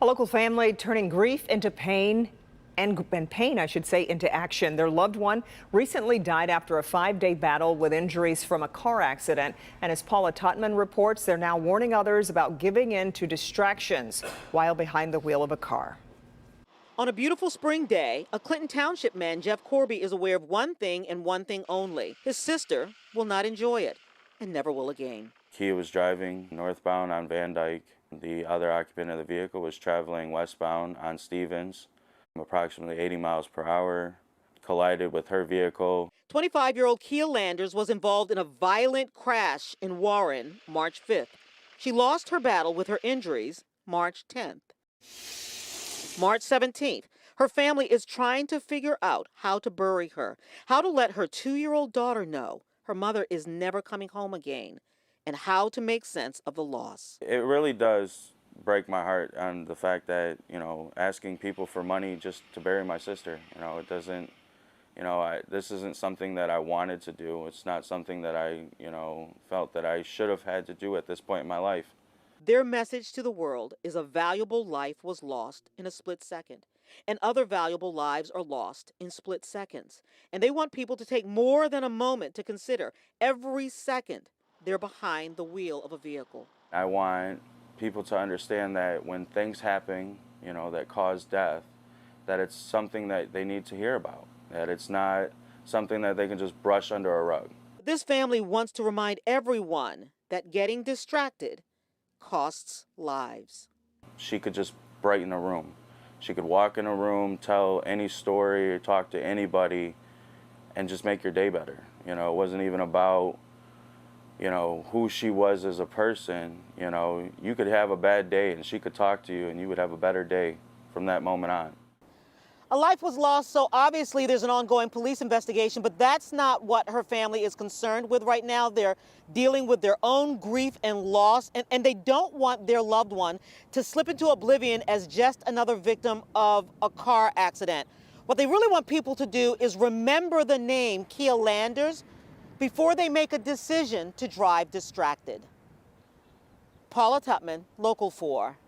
A local family turning grief into pain and pain, I should say, into action. Their loved one recently died after a 5-day battle with injuries from a car accident. And as Paula Tutman reports, they're now warning others about giving in to distractions while behind the wheel of a car. On a beautiful spring day, a Clinton Township man, Jeff Corby, is aware of one thing and one thing only. His sister will not enjoy it and never will again. He was driving northbound on Van Dyke. The other occupant of the vehicle was traveling westbound on Stevens, approximately 80 miles per hour, collided with her vehicle. 25-year-old Kia Landers was involved in a violent crash in Warren, March 5th. She lost her battle with her injuries March 10th. March 17th, her family is trying to figure out how to bury her, how to let her 2-year-old daughter know her mother is never coming home again, and how to make sense of the loss. It really does break my heart on the fact that, asking people for money just to bury my sister, it doesn't, this isn't something that I wanted to do. It's not something that I, felt that I should have had to do at this point in my life. Their message to the world is a valuable life was lost in a split second, and other valuable lives are lost in split seconds. And they want people to take more than a moment to consider every second they're behind the wheel of a vehicle. I want people to understand that when things happen, that cause death, that it's something that they need to hear about, that it's not something that they can just brush under a rug. This family wants to remind everyone that getting distracted costs lives. She could just brighten a room. She could walk in a room, tell any story, or talk to anybody, and just make your day better. It wasn't even about, who she was as a person. You could have a bad day and she could talk to you and you would have a better day from that moment on. A life was lost, so obviously there's an ongoing police investigation, but that's not what her family is concerned with right now. They're dealing with their own grief and loss, and they don't want their loved one to slip into oblivion as just another victim of a car accident. What they really want people to do is remember the name Kia Landers before they make a decision to drive distracted. Paula Tutman, Local 4.